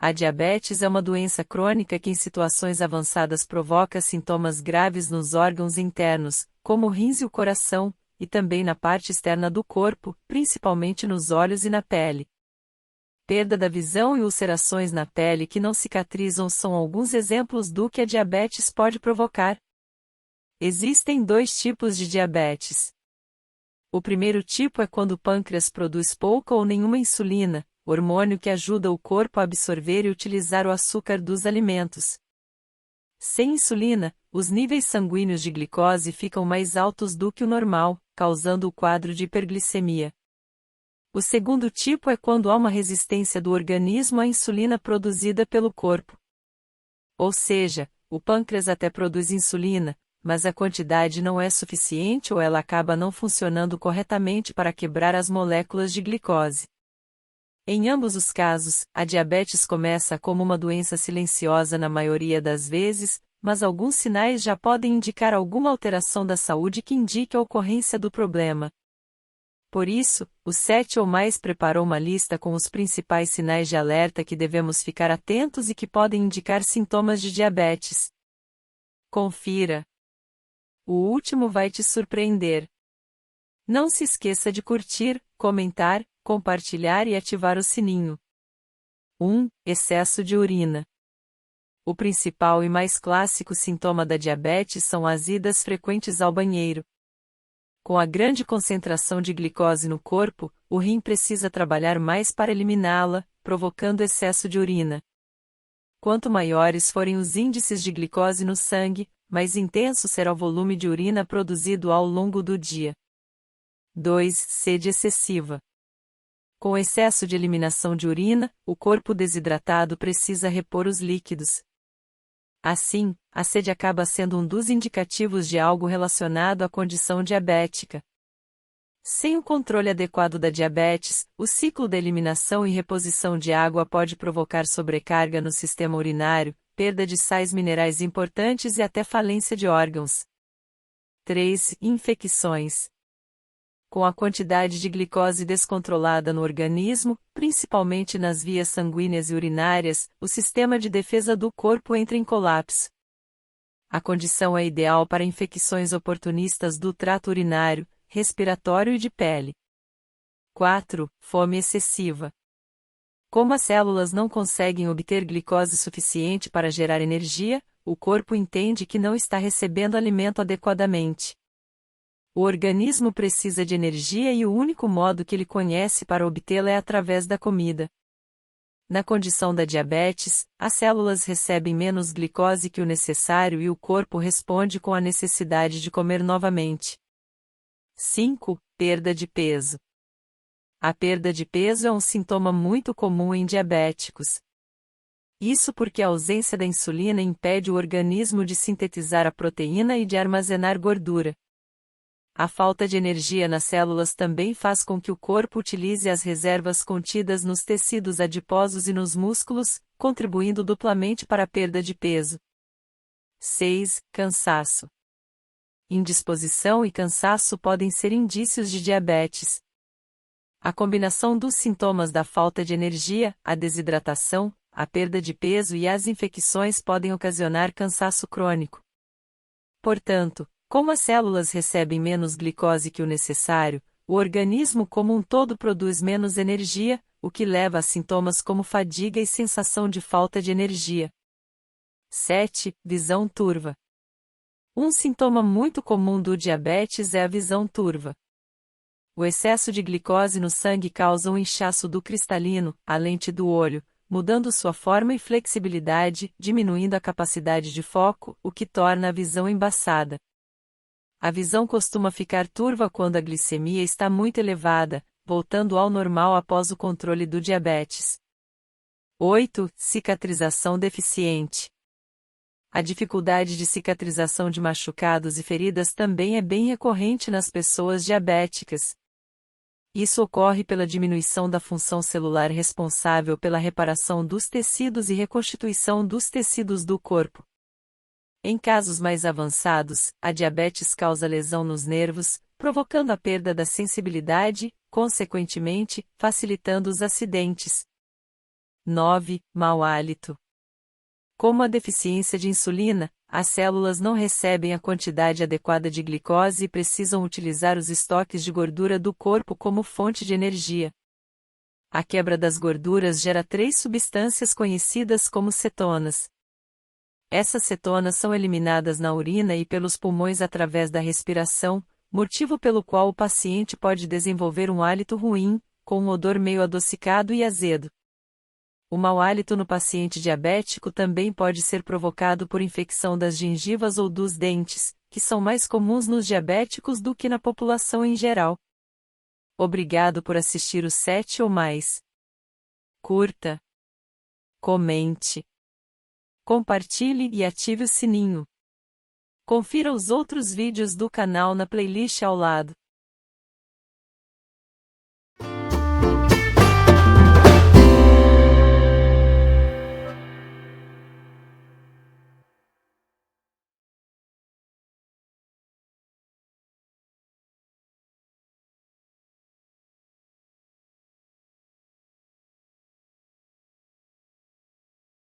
A diabetes é uma doença crônica que em situações avançadas provoca sintomas graves nos órgãos internos, como rins e o coração, e também na parte externa do corpo, principalmente nos olhos e na pele. Perda da visão e ulcerações na pele que não cicatrizam são alguns exemplos do que a diabetes pode provocar. Existem dois tipos de diabetes. O primeiro tipo é quando o pâncreas produz pouca ou nenhuma insulina, hormônio que ajuda o corpo a absorver e utilizar o açúcar dos alimentos. Sem insulina, os níveis sanguíneos de glicose ficam mais altos do que o normal, causando o quadro de hiperglicemia. O segundo tipo é quando há uma resistência do organismo à insulina produzida pelo corpo. Ou seja, o pâncreas até produz insulina, mas a quantidade não é suficiente ou ela acaba não funcionando corretamente para quebrar as moléculas de glicose. Em ambos os casos, a diabetes começa como uma doença silenciosa na maioria das vezes, mas alguns sinais já podem indicar alguma alteração da saúde que indique a ocorrência do problema. Por isso, o 7 ou mais preparou uma lista com os principais sinais de alerta que devemos ficar atentos e que podem indicar sintomas de diabetes. Confira. O último vai te surpreender. Não se esqueça de curtir, comentar, compartilhar e ativar o sininho. 1. Excesso de urina. O principal e mais clássico sintoma da diabetes são as idas frequentes ao banheiro. Com a grande concentração de glicose no corpo, o rim precisa trabalhar mais para eliminá-la, provocando excesso de urina. Quanto maiores forem os índices de glicose no sangue, mais intenso será o volume de urina produzido ao longo do dia. 2. Sede excessiva. Com excesso de eliminação de urina, o corpo desidratado precisa repor os líquidos. Assim, a sede acaba sendo um dos indicativos de algo relacionado à condição diabética. Sem o controle adequado da diabetes, o ciclo da eliminação e reposição de água pode provocar sobrecarga no sistema urinário, perda de sais minerais importantes e até falência de órgãos. 3. Infecções. Com a quantidade de glicose descontrolada no organismo, principalmente nas vias sanguíneas e urinárias, o sistema de defesa do corpo entra em colapso. A condição é ideal para infecções oportunistas do trato urinário, respiratório e de pele. 4. Fome excessiva. Como as células não conseguem obter glicose suficiente para gerar energia, o corpo entende que não está recebendo alimento adequadamente. O organismo precisa de energia e o único modo que ele conhece para obtê-la é através da comida. Na condição da diabetes, as células recebem menos glicose que o necessário e o corpo responde com a necessidade de comer novamente. 5. Perda de peso. A perda de peso é um sintoma muito comum em diabéticos. Isso porque a ausência da insulina impede o organismo de sintetizar a proteína e de armazenar gordura. A falta de energia nas células também faz com que o corpo utilize as reservas contidas nos tecidos adiposos e nos músculos, contribuindo duplamente para a perda de peso. 6. Cansaço. Indisposição e cansaço podem ser indícios de diabetes. A combinação dos sintomas da falta de energia, a desidratação, a perda de peso e as infecções podem ocasionar cansaço crônico. Portanto, como as células recebem menos glicose que o necessário, o organismo como um todo produz menos energia, o que leva a sintomas como fadiga e sensação de falta de energia. 7. Visão turva. Um sintoma muito comum do diabetes é a visão turva. O excesso de glicose no sangue causa um inchaço do cristalino, a lente do olho, mudando sua forma e flexibilidade, diminuindo a capacidade de foco, o que torna a visão embaçada. A visão costuma ficar turva quando a glicemia está muito elevada, voltando ao normal após o controle do diabetes. 8. Cicatrização deficiente. A dificuldade de cicatrização de machucados e feridas também é bem recorrente nas pessoas diabéticas. Isso ocorre pela diminuição da função celular responsável pela reparação dos tecidos e reconstituição dos tecidos do corpo. Em casos mais avançados, a diabetes causa lesão nos nervos, provocando a perda da sensibilidade, consequentemente, facilitando os acidentes. 9. Mau hálito. Como a deficiência de insulina, as células não recebem a quantidade adequada de glicose e precisam utilizar os estoques de gordura do corpo como fonte de energia. A quebra das gorduras gera 3 substâncias conhecidas como cetonas. Essas cetonas são eliminadas na urina e pelos pulmões através da respiração, motivo pelo qual o paciente pode desenvolver um hálito ruim, com um odor meio adocicado e azedo. O mau hálito no paciente diabético também pode ser provocado por infecção das gengivas ou dos dentes, que são mais comuns nos diabéticos do que na população em geral. Obrigado por assistir os 7 ou mais. Curta, comente, compartilhe e ative o sininho. Confira os outros vídeos do canal na playlist ao lado.